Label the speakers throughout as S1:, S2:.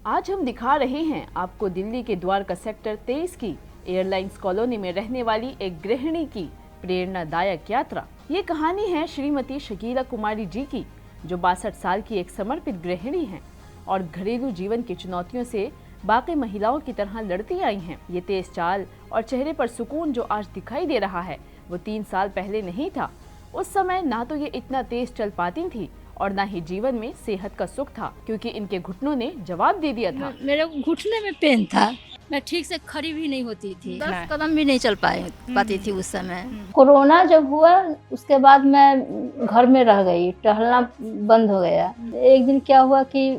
S1: आज हम दिखा रहे हैं आपको दिल्ली के द्वारका सेक्टर 23 की एयरलाइंस कॉलोनी में रहने वाली एक गृहिणी की प्रेरणादायक यात्रा। ये कहानी है श्रीमती शकीला कुमारी जी की, जो 62 साल की एक समर्पित गृहिणी हैं और घरेलू जीवन की चुनौतियों से बाकी महिलाओं की तरह लड़ती आई हैं। ये तेज चाल और चेहरे पर सुकून जो आज दिखाई दे रहा है वो 3 साल पहले नहीं था। उस समय ना तो ये इतना तेज चल पाती थी और ना ही जीवन में सेहत का सुख था, क्योंकि इनके घुटनों ने जवाब दे दिया था।
S2: मेरे घुटने में पेन था, मैं ठीक से खड़ी भी नहीं होती थी, 10 कदम भी नहीं चल पाती थी उस समय। कोरोना जब हुआ उसके बाद मैं घर में रह गई, टहलना बंद हो गया। एक दिन क्या हुआ कि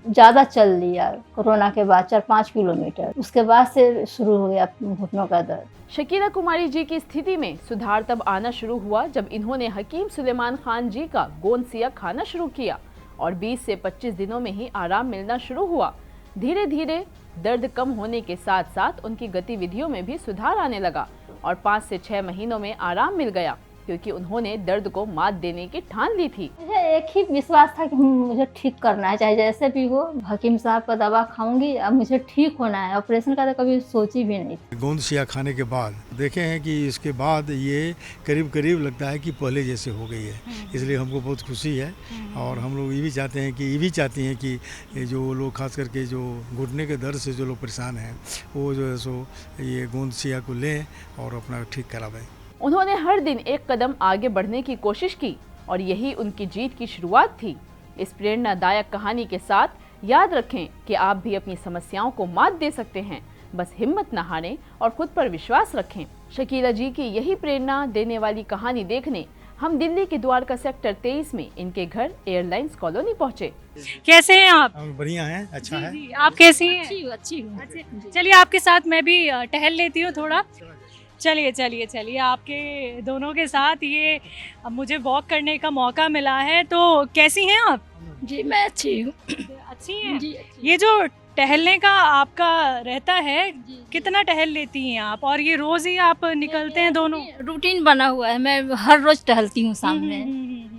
S2: ज़्यादा चल लिया कोरोना के बाद 4-5 किलोमीटर, उसके बाद से शुरू हो गया घुटनों का दर्द।
S1: शकीला कुमारी जी की स्थिति में सुधार तब आना शुरू हुआ जब इन्होंने हकीम सुलेमान खान जी का गोंदसिया खाना शुरू किया और 20 से 25 दिनों में ही आराम मिलना शुरू हुआ। धीरे धीरे दर्द कम होने के साथ साथ उनकी गतिविधियों में भी सुधार आने लगा और 5 से 6 महीनों में आराम मिल गया, क्योंकि उन्होंने दर्द को मात देने की ठान ली थी।
S2: मुझे एक ही विश्वास था कि मुझे ठीक करना है, चाहे जैसे भी हो। हकीम साहब का दवा खाऊंगी, अब मुझे ठीक होना है। ऑपरेशन का तो कभी सोची भी नहीं थी।
S3: गोंदसिया खाने के बाद देखे हैं कि इसके बाद ये करीब करीब लगता है कि पहले जैसे हो गई है, इसलिए हमको बहुत खुशी है। और हम लोग ये भी चाहते हैं कि ये जो लोग खास करके जो घुटने के दर्द से जो लोग परेशान हैं वो जो है सो ये गोंदसिया को लें और अपना ठीक करावें।
S1: उन्होंने हर दिन एक कदम आगे बढ़ने की कोशिश की और यही उनकी जीत की शुरुआत थी। इस प्रेरणादायक कहानी के साथ याद रखें कि आप भी अपनी समस्याओं को मात दे सकते हैं, बस हिम्मत न हारें और खुद पर विश्वास रखें। शकीला जी की यही प्रेरणा देने वाली कहानी देखने हम दिल्ली के द्वारका सेक्टर 23 में इनके घर एयरलाइंस कॉलोनी पहुँचे।
S4: कैसे हैं आप?
S3: बढ़िया है, अच्छा है।
S4: जी, आप कैसी हैं?
S2: अच्छी हूँ।
S4: चलिए आपके साथ मैं भी टहल लेती हूँ थोड़ा। चलिए आपके दोनों के साथ ये अब मुझे वॉक करने का मौका मिला है। तो कैसी हैं आप?
S2: जी मैं अच्छी हूँ।
S4: अच्छी हैं?
S2: जी
S4: ये जो टहलने का आपका रहता है, कितना टहल लेती हैं आप? और ये रोज ही आप निकलते हैं दोनों?
S2: रूटीन बना हुआ है, मैं हर रोज टहलती हूँ शाम में।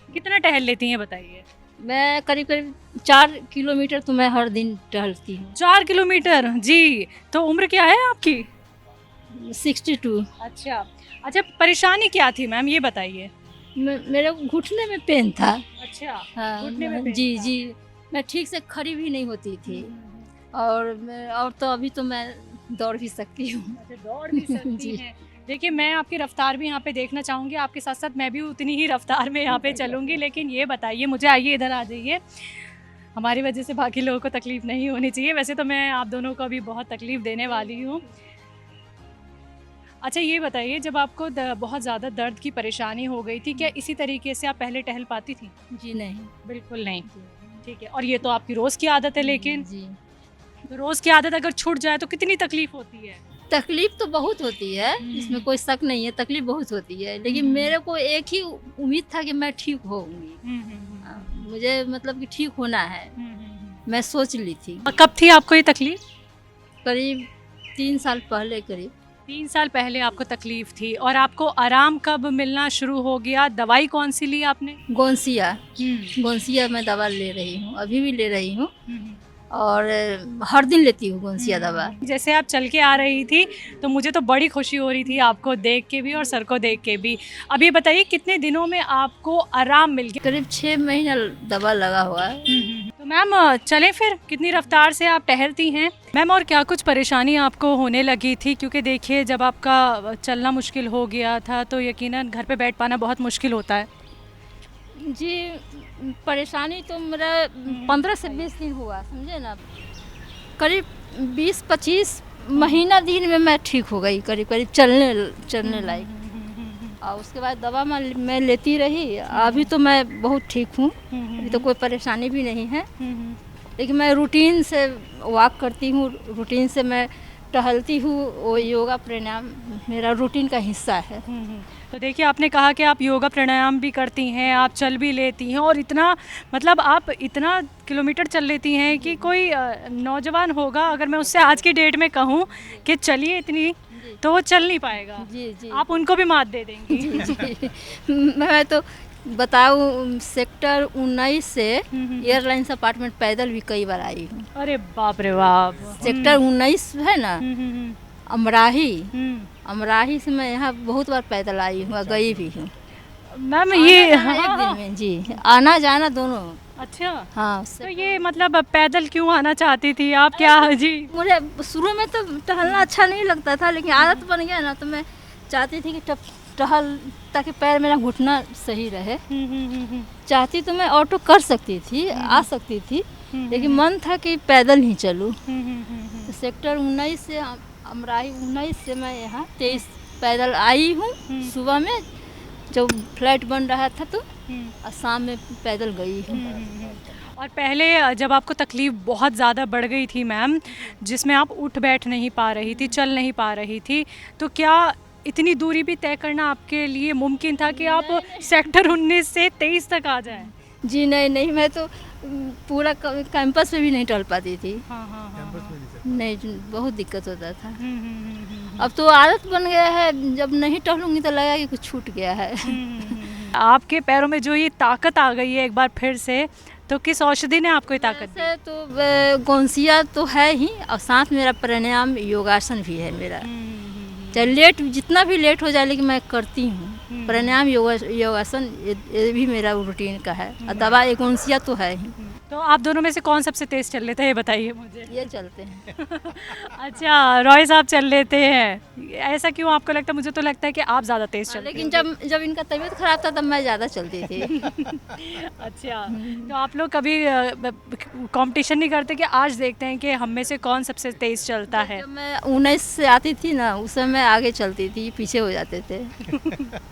S4: कितना टहल लेती हैं बताइए?
S2: मैं करीब 4 किलोमीटर तो मैं हर दिन टहलती हूँ।
S4: 4 किलोमीटर? जी। तो उम्र क्या है आपकी?
S2: 62।
S4: अच्छा, परेशानी क्या थी मैम, ये बताइए।
S2: मेरे घुटने में पेन था।
S4: अच्छा,
S2: हाँ,
S4: घुटने में पेन
S2: जी
S4: था।
S2: जी, मैं ठीक से खड़ी भी नहीं होती थी। और तो अभी तो मैं दौड़ भी सकती हूँ।
S4: अच्छा, दौड़ भी सकती
S2: जी।
S4: हैं। देखिए, मैं आपकी रफ्तार भी यहाँ पे देखना चाहूँगी, आपके साथ साथ मैं भी उतनी ही रफ्तार में यहाँ पे चलूँगी। लेकिन ये बताइए मुझे, आइए इधर आ जाइए, हमारी वजह से बाकी लोगों को तकलीफ़ नहीं होनी चाहिए। वैसे तो मैं आप दोनों को अभी बहुत तकलीफ़ देने वाली हूँ। अच्छा, ये बताइए, जब आपको बहुत ज़्यादा दर्द की परेशानी हो गई थी, क्या इसी तरीके से आप पहले टहल पाती थी?
S2: जी नहीं,
S4: बिल्कुल नहीं। ठीक है। और ये तो आपकी रोज़ की आदत है, लेकिन
S2: जी
S4: तो रोज़ की आदत अगर छूट जाए तो कितनी तकलीफ़ होती है?
S2: तकलीफ तो बहुत होती है, इसमें कोई शक नहीं है, तकलीफ बहुत होती है। लेकिन मेरे को एक ही उम्मीद था कि मैं ठीक होऊंगी। मुझे मतलब कि ठीक होना है, मैं सोच ली थी।
S4: कब थी आपको ये तकलीफ़?
S2: करीब 3 साल पहले करीब।
S4: 3 साल पहले आपको तकलीफ़ थी। और आपको आराम कब मिलना शुरू हो गया? दवाई कौन सी ली आपने?
S2: गोंसिया मैं दवा ले रही हूँ, अभी भी ले रही हूँ और हर दिन लेती हूँ गोंसिया दवा।
S4: जैसे आप चल के आ रही थी तो मुझे तो बड़ी खुशी हो रही थी आपको देख के भी और सर को देख के भी। अब ये बताइए, कितने दिनों में आपको आराम मिल गया?
S2: करीब 6 महीना दवा लगा हुआ है।
S4: तो मैम चलें फिर, कितनी रफ्तार से आप टहलती हैं मैम? और क्या कुछ परेशानी आपको होने लगी थी? क्योंकि देखिए, जब आपका चलना मुश्किल हो गया था तो यकीनन घर पे बैठ पाना बहुत मुश्किल होता है।
S2: जी, परेशानी तो मेरा 15 से 20 दिन हुआ, समझे ना। करीब 20-25 महीना दिन में मैं ठीक हो गई, करीब चलने लायक। और उसके बाद दवा मैं लेती रही। अभी तो मैं बहुत ठीक हूँ, अभी तो कोई परेशानी भी नहीं है। लेकिन मैं रूटीन से वॉक करती हूँ, रूटीन से मैं टहलती हूँ। वो योगा प्राणायाम मेरा रूटीन का हिस्सा है।
S4: तो देखिए, आपने कहा कि आप योगा प्राणायाम भी करती हैं, आप चल भी लेती हैं और इतना मतलब आप इतना किलोमीटर चल लेती हैं कि कोई नौजवान होगा, अगर मैं उससे आज की डेट में कहूँ कि चलिए इतनी, तो वो चल नहीं पाएगा।
S2: जी जी,
S4: आप उनको भी मात दे देंगी।
S2: जी। मैं तो बताओ, सेक्टर 19 से एयरलाइंस अपार्टमेंट पैदल भी कई बार आई हूँ।
S4: अरे बाप रे बाप।
S2: सेक्टर 19 है ना, अमराही,
S4: हम्म।
S2: अमराही से मैं यहाँ बहुत बार पैदल आई हूँ, गई भी हूँ।
S4: मैम ये
S2: आना जाना एक दिन में जी, आना जाना दोनों।
S4: अच्छा,
S2: हाँ,
S4: तो ये मतलब पैदल क्यों आना चाहती थी आप क्या जी?
S2: मुझे शुरू में तो टहलना अच्छा नहीं लगता था, लेकिन आदत बन गया ना, तो मैं चाहती थी कि टहल, ताकि पैर मेरा घुटना सही रहे। चाहती तो मैं ऑटो कर सकती थी, आ सकती थी, लेकिन मन था कि पैदल ही चलूँ। तो सेक्टर 19 से अमराही 19 से मैं यहाँ 23 पैदल आई हूँ। सुबह में जब फ्लैट बन रहा था तो और शाम में पैदल गई हूँ।
S4: और पहले जब आपको तकलीफ़ बहुत ज़्यादा बढ़ गई थी मैम, जिसमें आप उठ बैठ नहीं पा रही थी, चल नहीं पा रही थी, तो क्या इतनी दूरी भी तय करना आपके लिए मुमकिन था कि आप सेक्टर 19 से 23 तक आ जाएं?
S2: जी नहीं, मैं तो पूरा कैंपस में भी नहीं टहल पाती थी।
S4: हाँ।
S2: नहीं, बहुत दिक्कत होता था। अब तो आदत बन गया है, जब नहीं टहलूंगी तो लगेगा कि कुछ छूट गया है।
S4: आपके पैरों में जो ये ताकत आ गई है एक बार फिर से, तो किस औषधि ने आपको ये ताकत दी?
S2: वैसे तो गोंसिया तो है ही, और साथ मेरा प्राणायाम योगासन भी है मेरा। चाहे लेट, जितना भी लेट हो जाए, लेकिन मैं करती हूँ प्राणायाम योगासन, ये भी मेरा रूटीन का है। और दवा एक गोंसिया तो है ही।
S4: तो आप दोनों में से कौन सबसे तेज चल लेता है, ये बताइए मुझे।
S2: ये चलते हैं।
S4: अच्छा, रॉय साहब चल लेते हैं, ऐसा क्यों आपको लगता है? मुझे तो लगता है कि आप ज़्यादा तेज चलते
S2: लेकिन जब इनका तबीयत खराब था तब मैं ज़्यादा चलती थी।
S4: अच्छा, तो आप लोग कभी कंपटीशन नहीं करते कि आज देखते हैं कि हम में से कौन सबसे तेज चलता है?
S2: जब मैं 19 से आती थी ना, उस समय आगे चलती थी, पीछे हो जाते थे।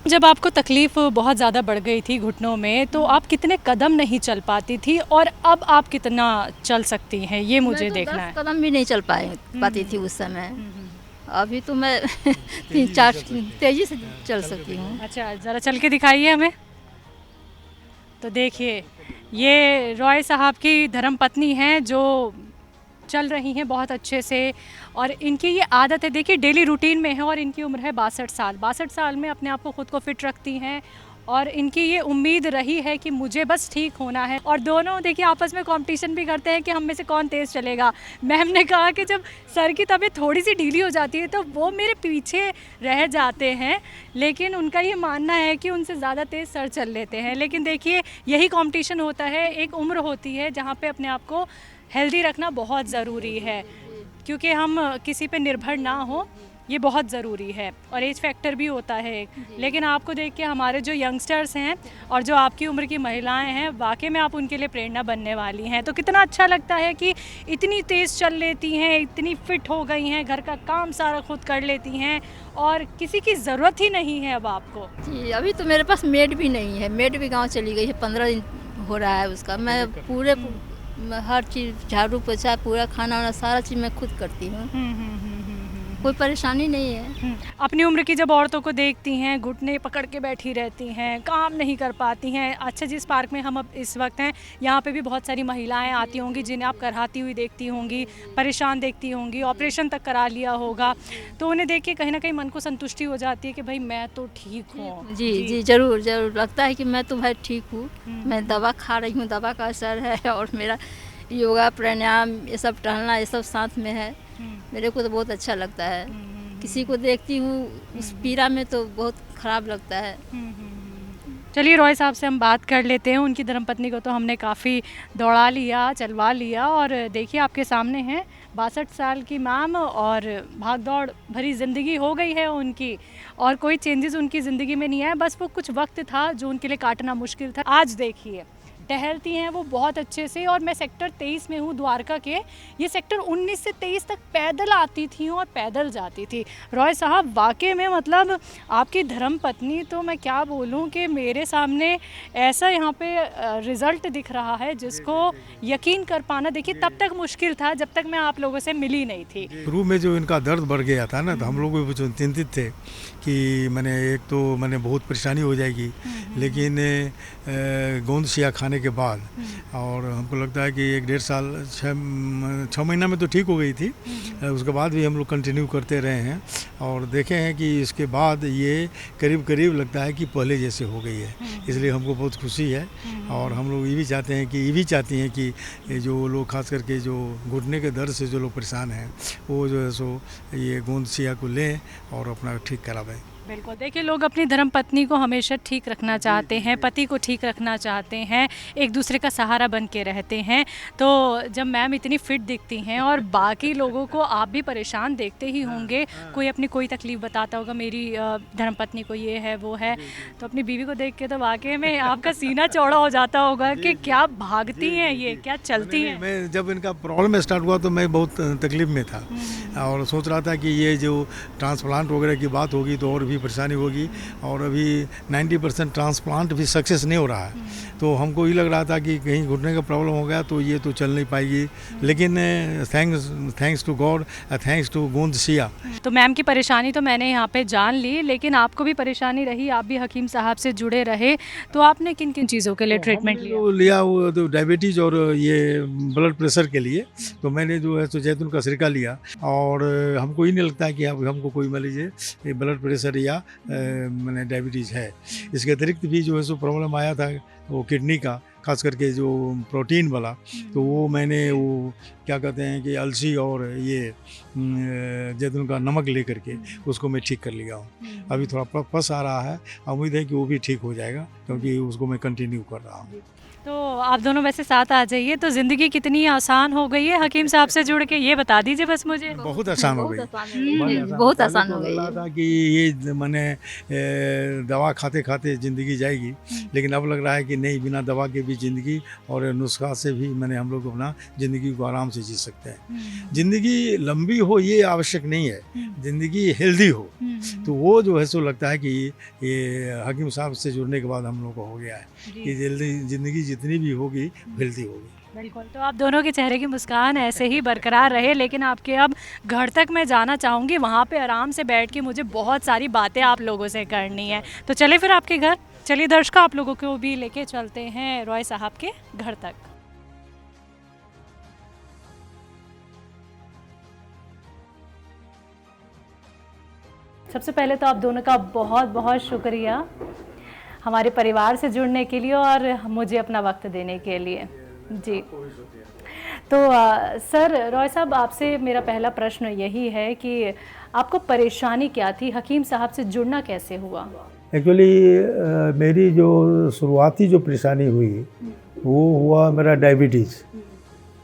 S4: जब आपको तकलीफ बहुत ज़्यादा बढ़ गई थी घुटनों में, तो आप कितने कदम नहीं चल पाती थी, और अब आप कितना चल सकती हैं, ये मुझे देखना है।
S2: 10 कदम भी नहीं चल पाती थी उस समय। अभी तो मैं 3-4 तेजी से चल सकती हूँ।
S4: अच्छा, ज़रा चल के दिखाइए हमें। तो देखिए, ये रॉय साहब की धर्मपत्नी हैं जो चल रही हैं बहुत अच्छे से, और इनकी ये आदत है, देखिए डेली रूटीन में है, और इनकी उम्र है 62 साल। 62 साल में अपने आप को खुद को फिट रखती हैं, और इनकी ये उम्मीद रही है कि मुझे बस ठीक होना है। और दोनों देखिए आपस में कंपटीशन भी करते हैं कि हम में से कौन तेज़ चलेगा। मैम ने कहा कि जब सर की तबीयत थोड़ी सी ढीली हो जाती है तो वो मेरे पीछे रह जाते हैं, लेकिन उनका ये मानना है कि उनसे ज़्यादा तेज़ सर चल लेते हैं। लेकिन देखिए, यही कंपटीशन होता है, एक उम्र होती है जहाँ पे अपने आप को हेल्दी रखना बहुत ज़रूरी है, क्योंकि हम किसी पे निर्भर ना हो, ये बहुत ज़रूरी है। और एज फैक्टर भी होता है। लेकिन आपको देख के हमारे जो यंगस्टर्स हैं और जो आपकी उम्र की महिलाएं हैं, वाकई में आप उनके लिए प्रेरणा बनने वाली हैं। तो कितना अच्छा लगता है कि इतनी तेज़ चल लेती हैं, इतनी फिट हो गई हैं, घर का काम सारा खुद कर लेती हैं, और किसी की ज़रूरत ही नहीं है अब आपको।
S2: जी, अभी तो मेरे पास मेड भी नहीं है, मेड भी गाँव चली गई है, 15 दिन हो रहा है उसका। मैं पूरे हर चीज़, झाड़ू पोछा, पूरा खाना वाना सारा चीज़ मैं खुद करती हूँ। कोई परेशानी नहीं है।
S4: अपनी उम्र की जब औरतों को देखती हैं, घुटने पकड़ के बैठी रहती हैं, काम नहीं कर पाती हैं। अच्छा, जिस पार्क में हम अब इस वक्त हैं, यहाँ पे भी बहुत सारी महिलाएं आती होंगी जिन्हें आप कराती हुई देखती होंगी, परेशान देखती होंगी, ऑपरेशन तक करा लिया होगा, तो उन्हें देख के कहीं ना कहीं मन को संतुष्टि हो जाती है कि भाई मैं तो ठीक हूँ।
S2: जी, ज़रूर लगता है कि मैं तो भाई ठीक हूँ। मैं दवा खा रही हूँ, दवा का असर है, और मेरा योगा, प्राणायाम, ये सब, टहलना, ये सब साथ में है। मेरे को तो बहुत अच्छा लगता है। किसी को देखती हूँ उस पीड़ा में तो बहुत ख़राब लगता है।
S4: चलिए, रॉय साहब से हम बात कर लेते हैं। उनकी धर्मपत्नी को तो हमने काफ़ी दौड़ा लिया, चलवा लिया, और देखिए आपके सामने हैं 62 साल की मैम, और भाग दौड़ भरी ज़िंदगी हो गई है उनकी, और कोई चेंजेस उनकी ज़िंदगी में नहीं है। बस वो कुछ वक्त था जो उनके लिए काटना मुश्किल था। आज देखिए टहलती हैं वो बहुत अच्छे से। और मैं सेक्टर 23 में हूँ, द्वारका के। ये सेक्टर 19 से 23 तक पैदल आती थी और पैदल जाती थी। रॉय साहब, वाकई में मतलब आपकी धर्मपत्नी, तो मैं क्या बोलूँ कि मेरे सामने ऐसा यहाँ पे रिज़ल्ट दिख रहा है जिसको यकीन कर पाना, देखिए तब तक मुश्किल था जब तक मैं आप लोगों से मिली नहीं थी।
S3: शुरू में जो इनका दर्द बढ़ गया था ना, तो हम लोग भी चिंतित थे कि मैंने एक तो बहुत परेशानी हो जाएगी, लेकिन गोंद सिया खाने आने के बाद, और हमको लगता है कि 1-1.5 साल 6 महीना में तो ठीक हो गई थी। उसके बाद भी हम लोग कंटिन्यू करते रहे हैं और देखे हैं कि इसके बाद ये करीब करीब लगता है कि पहले जैसे हो गई है। इसलिए हमको बहुत खुशी है और हम लोग ये भी चाहते हैं कि चाहती हैं कि जो लोग खास करके जो घुटने के दर्द से जो लोग परेशान हैं वो जो है सो ये गोंद सिया को लें और अपना ठीक करावें।
S4: बिल्कुल, देखिए लोग अपनी धर्मपत्नी को हमेशा ठीक रखना चाहते हैं, पति को ठीक रखना चाहते हैं, एक दूसरे का सहारा बन के रहते हैं। तो जब मैम इतनी फिट दिखती हैं और बाकी लोगों को आप भी परेशान देखते ही होंगे, कोई अपनी कोई तकलीफ़ बताता होगा, मेरी धर्मपत्नी को ये है वो है, तो अपनी बीवी को देख के तो वाकई में आपका सीना चौड़ा हो जाता होगा कि क्या भागती हैं ये, क्या चलती हैं।
S3: मैं जब इनका प्रॉब्लम स्टार्ट हुआ तो मैं बहुत तकलीफ में था और सोच रहा था कि ये जो ट्रांसप्लांट वगैरह की बात होगी तो और भी परेशानी होगी, और अभी 90% ट्रांसप्लांट भी सक्सेस नहीं हो रहा है। तो हमको ये लग रहा था कि कहीं घुटने का प्रॉब्लम हो गया तो ये तो चल नहीं पाएगी, लेकिन thanks to God, thanks to गोंद सिया।
S4: तो मैम की परेशानी तो मैंने यहाँ पे जान ली, लेकिन आपको भी परेशानी रही, आप भी हकीम साहब से जुड़े रहे, तो आपने किन किन चीज़ों के लिए ट्रीटमेंट
S3: लिया? वो तो डायबिटीज़ और ये ब्लड प्रेशर के लिए तो मैंने जो है तो जैतून का सिरका लिया, और हमको ही नहीं लगता है कि हमको कोई मान लीजिए ब्लड प्रेशर या मैंने डायबिटीज़ है। इसके अतिरिक्त भी जो है सो प्रॉब्लम आया था वो किडनी का, खास करके जो प्रोटीन वाला, तो वो मैंने वो क्या कहते हैं कि अलसी और ये जैतून का नमक ले करके उसको मैं ठीक कर लिया हूँ। अभी थोड़ा पस आ रहा है, उम्मीद है कि वो भी ठीक हो जाएगा क्योंकि उसको मैं कंटिन्यू कर रहा हूँ।
S4: तो आप दोनों वैसे साथ आ जाइए, तो ज़िंदगी कितनी आसान हो गई है हकीम साहब से जुड़ के, ये बता दीजिए बस मुझे।
S3: बहुत आसान हो गई,
S2: बहुत आसान हो गई
S3: लगा था कि ये मैंने दवा खाते खाते ज़िंदगी जाएगी, लेकिन अब लग रहा है कि नहीं, बिना दवा के भी ज़िंदगी और नुस्खा से भी मैंने हम लोग अपना ज़िंदगी को आराम से जी सकते हैं। ज़िंदगी लंबी हो ये आवश्यक नहीं है, ज़िंदगी हेल्दी हो, तो वो जो है सो लगता है कि ये हकीम साहब से जुड़ने के बाद हम लोग को हो गया है कि जल्दी ज़िंदगी जितनी भी होगी हेल्दी होगी।
S4: बिल्कुल, तो आप दोनों के चेहरे की मुस्कान ऐसे ही बरकरार रहे, लेकिन आपके अब घर तक मैं जाना चाहूँगी, वहाँ पे आराम से बैठ के मुझे बहुत सारी बातें आप लोगों से करनी है। तो चलिए फिर आपके घर, चलिए दर्शकों आप लोगों को भी लेके चलते हैं रॉय साहब के घर तक। सबसे पहले तो आप दोनों का बहुत बहुत शुक्रिया हमारे परिवार से जुड़ने के लिए और मुझे अपना वक्त देने के लिए जी। तो सर रॉय साहब, आपसे मेरा पहला प्रश्न यही है कि आपको परेशानी क्या थी, हकीम साहब से जुड़ना कैसे हुआ?
S5: एक्चुअली मेरी जो शुरुआती जो परेशानी हुई वो हुआ मेरा डायबिटीज़।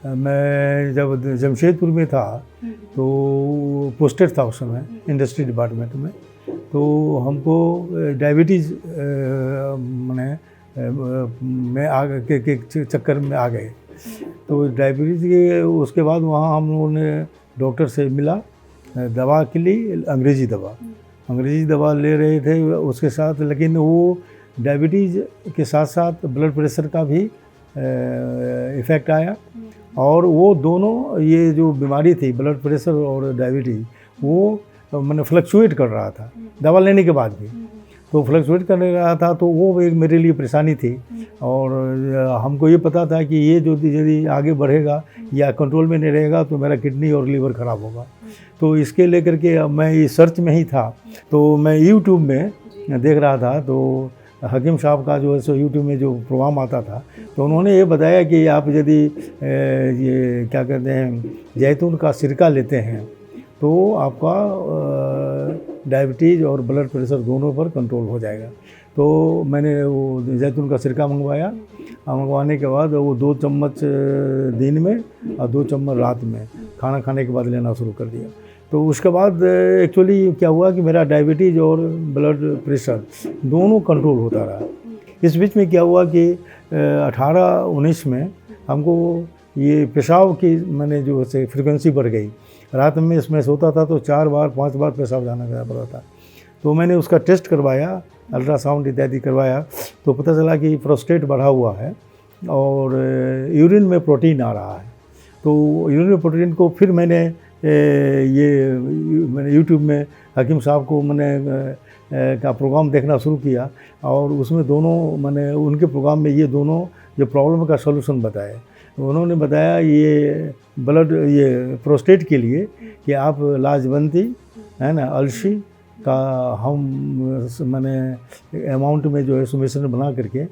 S5: मैं जब जमशेदपुर में था तो पोस्टेड था उस समय इंडस्ट्री डिपार्टमेंट में, तो हमको डायबिटीज़ में आगे के चक्कर में आ गए। तो डायबिटीज़ के उसके बाद वहाँ हम लोगों ने डॉक्टर से मिला, दवा के लिए अंग्रेज़ी दवा ले रहे थे उसके साथ, लेकिन वो डायबिटीज़ के साथ साथ ब्लड प्रेशर का भी इफ़ेक्ट आया, और वो दोनों ये जो बीमारी थी ब्लड प्रेशर और डायबिटीज़ वो मैंने फ्लक्चुएट कर रहा था दवा लेने के बाद भी, तो फ्लक्चुएट करने रहा था, तो वो एक मेरे लिए परेशानी थी। और हमको ये पता था कि ये जो यदि आगे बढ़ेगा या कंट्रोल में नहीं रहेगा तो मेरा किडनी और लीवर ख़राब होगा। तो इसके लेकर के मैं ये सर्च में ही था, तो मैं यूट्यूब में देख रहा था, तो हकीम साहब का जो है सो यूट्यूब में जो प्रोग्राम आता था, तो उन्होंने ये बताया कि आप यदि ये क्या कहते हैं जैतून का सिरका लेते हैं तो आपका डायबिटीज़ और ब्लड प्रेशर दोनों पर कंट्रोल हो जाएगा। तो मैंने वो जैतून का सिरका मंगवाया, मंगवाने के बाद वो 2 चम्मच दिन में और 2 चम्मच रात में खाना खाने के बाद लेना शुरू कर दिया। तो उसके बाद एक्चुअली क्या हुआ कि मेरा डायबिटीज़ और ब्लड प्रेशर दोनों कंट्रोल होता रहा। इस बीच में क्या हुआ कि 18-19 में हमको ये पेशाब की मैंने जो है फ्रिक्वेंसी बढ़ गई। रात में इसमें सोता था तो 4-5 बार पेशाब जाना पड़ता था। तो मैंने उसका टेस्ट करवाया, अल्ट्रासाउंड इत्यादि करवाया, तो पता चला कि प्रोस्टेट बढ़ा हुआ है और यूरिन में प्रोटीन आ रहा है। तो यूरिन में प्रोटीन को फिर मैंने ये मैंने यूट्यूब में हकीम साहब को मैंने का प्रोग्राम देखना शुरू किया और उसमें दोनों मैंने उनके प्रोग्राम में ये दोनों जो प्रॉब्लम का सलूशन बताए। उन्होंने बताया ये ब्लड ये प्रोस्टेट के लिए कि आप लाजवंती है ना अलसी का हम मैंने अमाउंट में जो है सुमेशन बना करके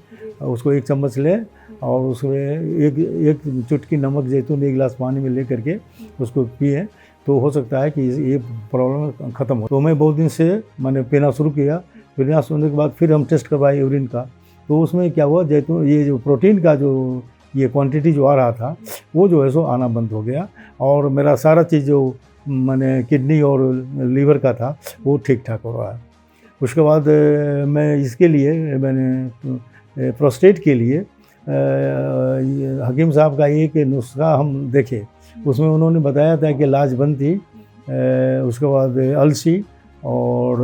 S5: उसको 1 चम्मच लें और उसमें एक चुटकी नमक जैतून 1 गिलास पानी में ले करके उसको पिए तो हो सकता है कि ये प्रॉब्लम ख़त्म हो। तो मैं बहुत दिन से मैंने पीना शुरू किया। पीना शुरू के बाद फिर हम टेस्ट करवाए यूरिन का, तो उसमें क्या हुआ, जैतून ये जो प्रोटीन का जो ये क्वांटिटी जो आ रहा था वो जो है सो आना बंद हो गया और मेरा सारा चीज़ जो मैंने किडनी और लीवर का था वो ठीक ठाक हो रहा है। उसके बाद मैं इसके लिए मैंने प्रोस्टेट के लिए हकीम साहब का एक नुस्खा हम देखे, उसमें उन्होंने बताया था कि लाजवंती, उसके बाद अलसी और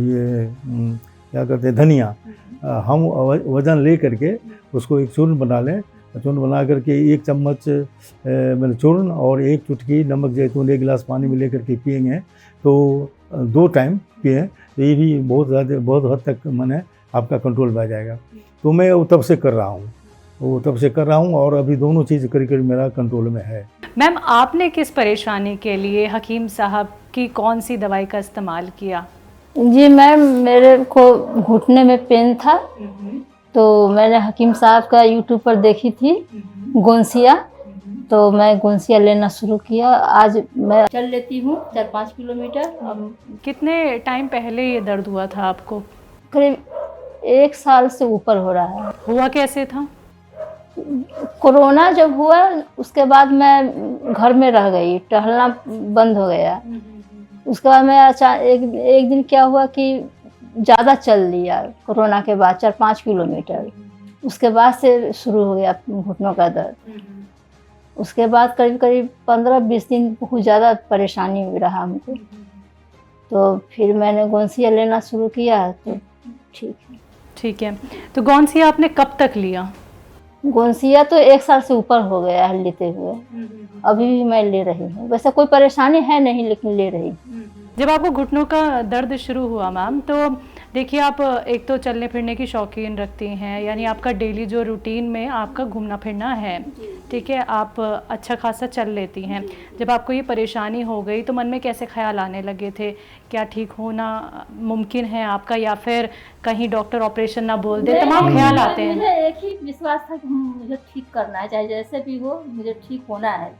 S5: ये क्या कहते हैं धनिया, हम वज़न ले करके उसको एक चूर्ण बना लें। चूर्ण बना करके 1 चम्मच मैंने चूर्ण और 1 चुटकी नमक जैतून 1 गिलास पानी में लेकर के पिएंगे तो 2 टाइम पिएँ तो ये भी बहुत हद तक मैंने आपका कंट्रोल में आ जाएगा। तो मैं वो तब से कर रहा हूँ और अभी दोनों चीज़ करीब मेरा कंट्रोल में है।
S4: मैम, आपने किस परेशानी के लिए हकीम साहब की कौन सी दवाई का इस्तेमाल किया?
S2: जी मैम, मेरे को घुटने में पेन था तो मैंने हकीम साहब का यूट्यूब पर देखी थी गोंसिया, तो मैं गोंसिया लेना शुरू किया। आज मैं चल लेती हूँ 4-5 किलोमीटर।
S4: कितने टाइम पहले ये दर्द हुआ था आपको?
S2: करीब 1 साल से ऊपर हो रहा है।
S4: हुआ कैसे था?
S2: कोरोना जब हुआ उसके बाद मैं घर में रह गई, टहलना बंद हो गया। उसके बाद मैं अचानक एक दिन क्या हुआ कि ज़्यादा चल लिया कोरोना के बाद 4-5 किलोमीटर। उसके बाद से शुरू हो गया घुटनों का दर्द। उसके बाद करीब 15-20 दिन बहुत ज़्यादा परेशानी रहा हमको, तो फिर मैंने गोंसिया लेना शुरू किया तो
S4: ठीक है। तो गोंसिया आपने कब तक लिया?
S2: गोंसिया तो 1 साल से ऊपर हो गया है लेते हुए, अभी भी मैं ले रही हूँ। वैसे कोई परेशानी है नहीं लेकिन ले रही हूँ।
S4: जब आपको घुटनों का दर्द शुरू हुआ मैम, तो देखिए आप एक तो चलने फिरने की शौकीन रखती हैं, यानी आपका डेली जो रूटीन में आपका घूमना फिरना है, ठीक है, आप अच्छा खासा चल लेती हैं। जब आपको ये परेशानी हो गई तो मन में कैसे ख्याल आने लगे थे? क्या ठीक होना मुमकिन है आपका, या फिर कहीं डॉक्टर ऑपरेशन ना बोल दे? तमाम ख्याल आते हैं।
S2: मुझे एक ही विश्वास था कि मुझे ठीक करना है, चाहे जैसे भी हो मुझे ठीक होना है।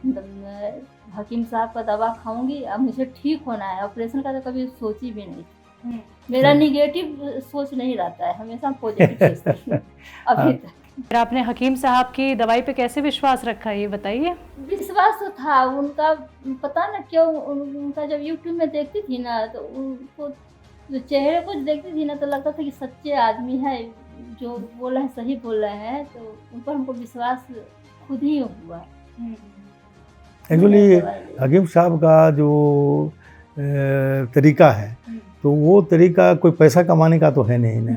S2: मैं हकीम साहब का दवा खाऊंगी, अब मुझे ठीक होना है। ऑपरेशन का तो कभी सोची भी नहीं। मेरा निगेटिव सोच नहीं रहता है, हमेशा पॉजिटिव सोचती हूँ अभी तक।
S4: फिर आपने हकीम साहब की दवाई पे कैसे विश्वास रखा, ये बताइए।
S2: विश्वास तो था उनका, पता ना क्यों उनका जब यूट्यूब में देखती थी ना तो उनको जो चेहरे को देखती थी ना तो लगता था कि सच्चे आदमी है, जो बोल रहे हैं सही बोल रहे हैं, तो उन पर हमको विश्वास खुद ही हुआ।
S5: एक्चुअली हकीम साहब का जो तरीका है तो वो तरीका कोई पैसा कमाने का तो है नहीं ना।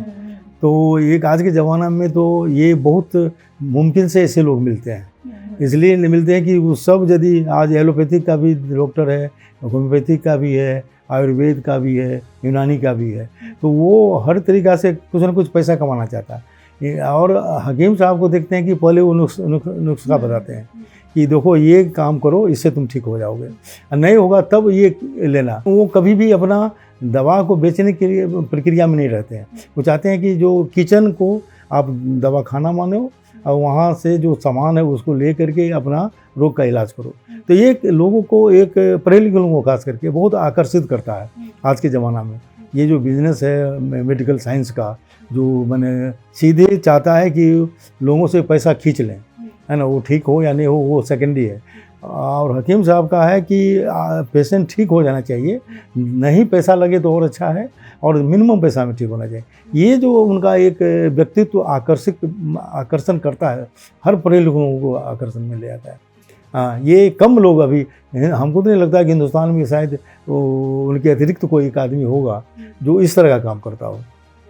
S5: तो एक आज के ज़माना में तो ये बहुत मुमकिन से ऐसे लोग मिलते हैं, इसलिए मिलते हैं कि वो सब यदि आज एलोपैथिक का भी डॉक्टर है, होम्योपैथिक का भी है, आयुर्वेद का भी है, यूनानी का भी है, तो वो हर तरीक़ा से कुछ ना कुछ पैसा कमाना चाहता है। और हकीम साहब को देखते हैं कि पहले वो नुस्खा बताते हैं कि देखो ये काम करो, इससे तुम ठीक हो जाओगे, नहीं होगा तब ये लेना। वो कभी भी अपना दवा को बेचने के लिए प्रक्रिया में नहीं रहते हैं। वो चाहते हैं कि जो किचन को आप दवा खाना मानो और वहाँ से जो सामान है उसको ले करके अपना रोग का इलाज करो। तो ये लोगों को, एक पढ़े लिखे लोगों को खास करके बहुत आकर्षित करता है आज के ज़माना में। ये जो बिज़नेस है मेडिकल साइंस का, जो मैंने सीधे चाहता है कि लोगों से पैसा खींच लें, है ना, वो ठीक हो या नहीं हो वो सेकेंडरी है। और हकीम साहब का है कि पेशेंट ठीक हो जाना चाहिए, नहीं पैसा लगे तो और अच्छा है, और मिनिमम पैसा में ठीक होना चाहिए। ये जो उनका एक व्यक्तित्व आकर्षण करता है, हर पढ़े लिखे लोगों को आकर्षण में ले आता है। हाँ, ये कम लोग अभी, हमको तो नहीं लगता कि हिंदुस्तान में शायद उनके अतिरिक्त कोई एक आदमी होगा जो इस तरह का काम करता हो,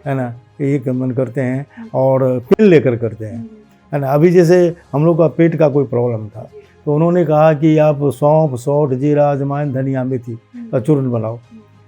S5: है ना। एक मन करते हैं और पिल लेकर करते हैं, है ना। अभी जैसे हम लोग का पेट का कोई प्रॉब्लम था तो उन्होंने कहा कि आप सौंफ, सौंठ, जीरा, अजवाइन, धनिया, मेथी का चूर्ण बनाओ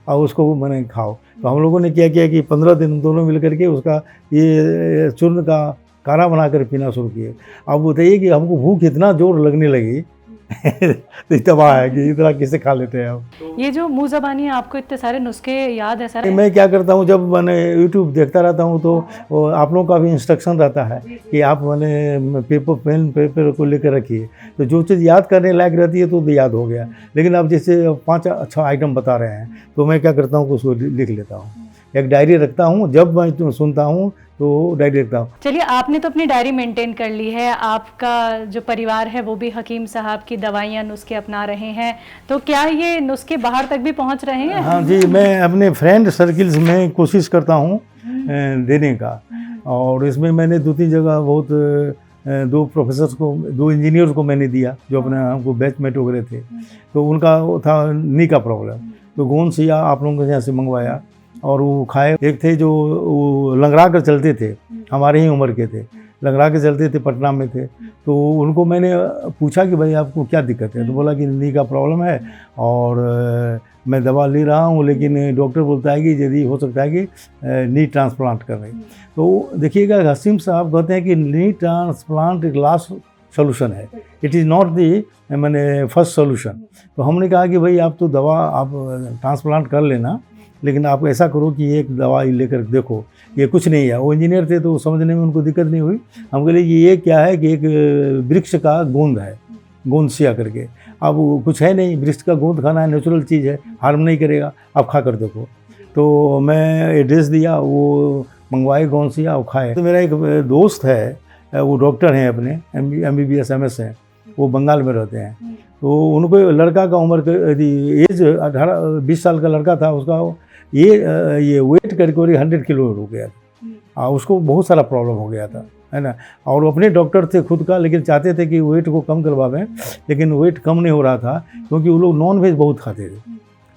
S5: और उसको मैंने खाओ। तो हम लोगों ने क्या किया कि 15 दिन दोनों मिल करके उसका ये चूर्ण का काढ़ा बनाकर पीना शुरू किए। अब बताइए कि हमको भूख इतना जोर लगने लगी तो तबाह है कि इतना कैसे खा लेते हैं हम।
S4: ये जो मुँह ज़बानी है, आपको इतने सारे नुस्खे याद है सर?
S5: मैं क्या करता हूँ, जब मैंने यूट्यूब देखता रहता हूँ तो वो आप लोगों का भी इंस्ट्रक्शन रहता है कि आप मैंने पेपर को लेकर रखिए, तो जो चीज़ याद करने लायक रहती है तो याद हो गया। लेकिन आप जैसे 5 अच्छा आइटम बता रहे हैं तो मैं क्या करता हूँ, उसको लिख लेता हूँ, एक डायरी रखता हूँ। जब मैं सुनता हूँ तो डायरी रखता हूँ।
S4: चलिए, आपने तो अपनी डायरी मेंटेन कर ली है, आपका जो परिवार है वो भी हकीम साहब की दवाइयाँ नुस्खे अपना रहे हैं, तो क्या ये नुस्खे बाहर तक भी पहुंच रहे हैं?
S5: हाँ जी, मैं अपने फ्रेंड सर्किल्स में कोशिश करता हूँ देने का। और इसमें मैंने 2-3 जगह बहुत 2 प्रोफेसर्स को, 2 इंजीनियर्स को मैंने दिया जो अपने हमको बैचमेट वगैरह थे। तो उनका वो था नी का प्रॉब्लम, तो गोंद सिया आप लोगों के यहाँ से मंगवाया और वो खाए। एक थे जो वो लंगड़ा कर चलते थे, हमारे ही उम्र के थे, लंगड़ा के चलते थे, पटना में थे। तो उनको मैंने पूछा कि भाई आपको क्या दिक्कत है, तो बोला कि नी का प्रॉब्लम है और मैं दवा ले रहा हूँ, लेकिन डॉक्टर बोलता है कि यदि हो सकता है कि नी ट्रांसप्लांट कर रहे। तो देखिएगा, हकीम साहब कहते हैं कि नी ट्रांसप्लांट एक लास्ट सोल्यूशन है, इट इज़ नॉट दी मैंने फर्स्ट सोल्यूशन। तो हमने कहा कि भाई आप तो दवा आप ट्रांसप्लांट कर लेना, लेकिन आप ऐसा करो कि एक दवाई लेकर देखो, ये कुछ नहीं है। वो इंजीनियर थे तो समझने में उनको दिक्कत नहीं हुई। हम बोले कि ये क्या है कि एक वृक्ष का गोंद है, गोंद सिया करके। अब कुछ है नहीं, वृक्ष का गोंद खाना है, नेचुरल चीज़ है, हार्म नहीं करेगा, आप खा कर देखो। तो मैं एड्रेस दिया, वो मंगवाए गोंद सिया, वो खाए। तो मेरा एक दोस्त है, वो डॉक्टर हैं, अपने MBBS MS हैं, वो बंगाल में रहते हैं। तो उनको लड़का का उम्र एज 18-20 साल का लड़का था, उसका ये वेट कैटेगरी 100 किलो हो गया था। उसको बहुत सारा प्रॉब्लम हो गया था, है ना। और वो अपने डॉक्टर थे खुद का, लेकिन चाहते थे कि वेट को कम करवावें, लेकिन वेट कम नहीं हो रहा था क्योंकि वो लोग नॉन वेज बहुत खाते थे।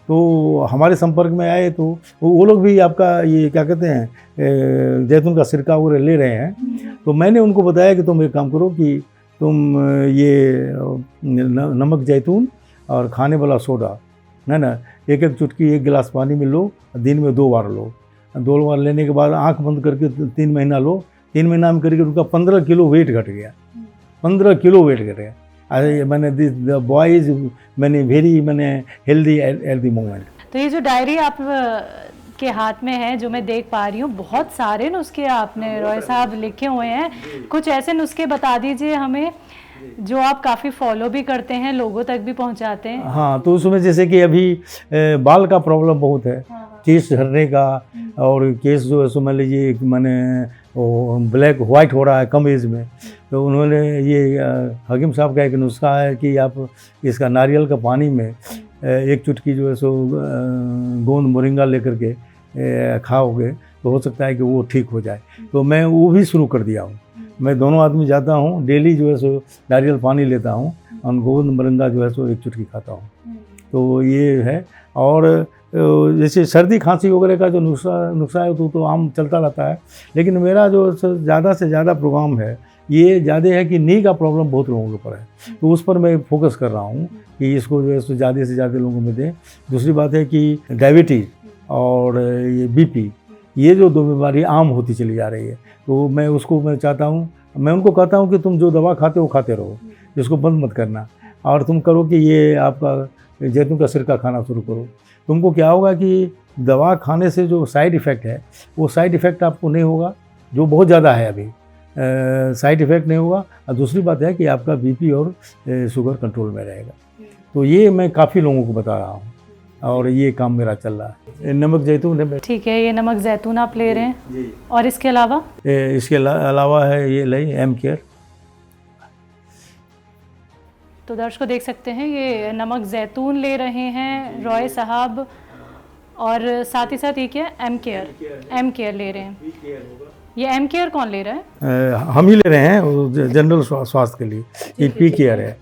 S5: तो हमारे संपर्क में आए तो वो लोग भी आपका ये क्या कहते हैं जैतून का सिरका वगैरह ले रहे हैं। तो मैंने उनको बताया कि तुम एक काम करो कि तुम ये नमक जैतून और खाने वाला सोडा, है ना, एक चुटकी 1 गिलास पानी में लो, दिन में 2 बार लो। 2 बार लेने के बाद आंख बंद करके 3 महीना लो। 3 महीना में करके उनका 15 किलो वेट घट गया, 15 किलो वेट घट गया। मैंने दिस द बॉयज मैंने वेरी मैंने हेल्दी एट द मोमेंट।
S4: तो ये जो डायरी आप के हाथ में है, जो मैं देख पा रही हूँ, बहुत सारे नुस्खे आपने रॉय साहब लिखे हुए हैं। कुछ ऐसे नुस्खे बता दीजिए हमें जो आप काफ़ी फॉलो भी करते हैं, लोगों तक भी पहुँचाते हैं।
S5: हाँ, तो उसमें जैसे कि अभी बाल का प्रॉब्लम बहुत है, केस झड़ने का, और केस जो है सो मान लीजिए मैंने वो ब्लैक वाइट हो रहा है कम एज में। तो उन्होंने ये हकीम साहब का एक नुस्खा है कि आप इसका नारियल का पानी में 1 चुटकी जो है सो गोंद मोरिंगा लेकर के खाओगे तो हो सकता है कि वो ठीक हो जाए। तो मैं वो भी शुरू कर दिया हूँ। मैं दोनों आदमी जाता हूँ, डेली जो है सो नारियल पानी लेता हूँ और गोंद मोरिंगा जो है सो 1 चुटकी खाता हूँ। तो ये है। और जैसे सर्दी खांसी वगैरह का जो नुस्खा है तो आम चलता रहता है, लेकिन मेरा जो ज़्यादा से ज़्यादा प्रोग्राम है ये ज़्यादा है कि नी का प्रॉब्लम बहुत लोगों के ऊपर है, तो उस पर मैं फोकस कर रहा हूँ कि इसको जो है सो ज़्यादा से ज़्यादा लोगों में दें। दूसरी बात है कि डायबिटीज़ और ये BP, ये जो 2 बीमारी आम होती चली जा रही है, तो मैं चाहता हूँ, मैं उनको कहता हूँ कि तुम जो दवा खाते हो खाते रहो, इसको बंद मत करना, और तुम करो कि ये आपका जैतून का सिरका खाना शुरू करो। तुमको क्या होगा कि दवा खाने से जो साइड इफ़ेक्ट है वो साइड इफ़ेक्ट आपको नहीं होगा, जो बहुत ज़्यादा है अभी, साइड इफ़ेक्ट नहीं होगा। और दूसरी बात है कि आपका BP और शुगर कंट्रोल में रहेगा। तो ये मैं काफ़ी लोगों को बता रहा हूँ और ये काम मेरा चल रहा है। नमक जैतून है।
S4: ठीक है, ये नमक जैतून आप ले रहे हैं जी। और इसके
S5: अलावा है ये M केयर।
S4: तो दर्शकों देख सकते हैं ये नमक जैतून ले रहे हैं रॉय साहब, और साथ ही साथ ये क्या M केयर ले रहे हैं। ये M केयर कौन ले रहा है?
S5: हम ही ले रहे हैं जनरल स्वास्थ्य के लिए। ये P केयर है,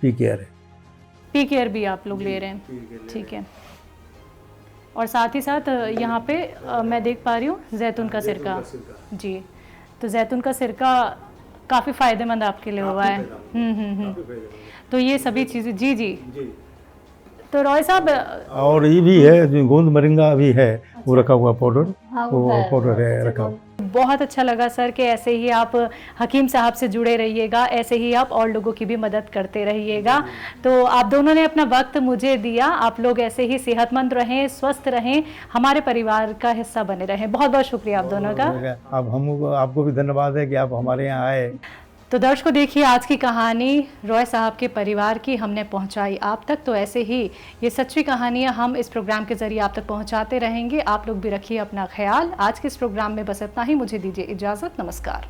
S4: P केयर भी आप लोग ले रहे हैं, ठीक है। और साथ ही साथ यहाँ पे मैं देख पा रही हूँ जैतून का सिरका जी। तो जैतून का सिरका काफ़ी फ़ायदेमंद आपके लिए हुआ है। तो ये सभी चीज़ें जी जी। तो रॉय साहब
S5: और ये भी है जो गोंद मोरिंगा भी है, वो रखा हुआ पाउडर, वो पाउडर है रखा हुआ।
S4: बहुत अच्छा लगा सर कि ऐसे ही आप हकीम साहब से जुड़े रहिएगा, ऐसे ही आप और लोगों की भी मदद करते रहिएगा। तो आप दोनों ने अपना वक्त मुझे दिया, आप लोग ऐसे ही सेहतमंद रहें, स्वस्थ रहें, हमारे परिवार का हिस्सा बने रहें। बहुत बहुत शुक्रिया आप दोनों का।
S5: आप हमको आपको भी धन्यवाद है कि आप हमारे यहाँ आए।
S4: तो दर्शकों देखिए आज की कहानी रॉय साहब के परिवार की हमने पहुंचाई आप तक। तो ऐसे ही ये सच्ची कहानियां हम इस प्रोग्राम के जरिए आप तक पहुंचाते रहेंगे। आप लोग भी रखिए अपना ख्याल। आज के इस प्रोग्राम में बस इतना ही, मुझे दीजिए इजाज़त, नमस्कार।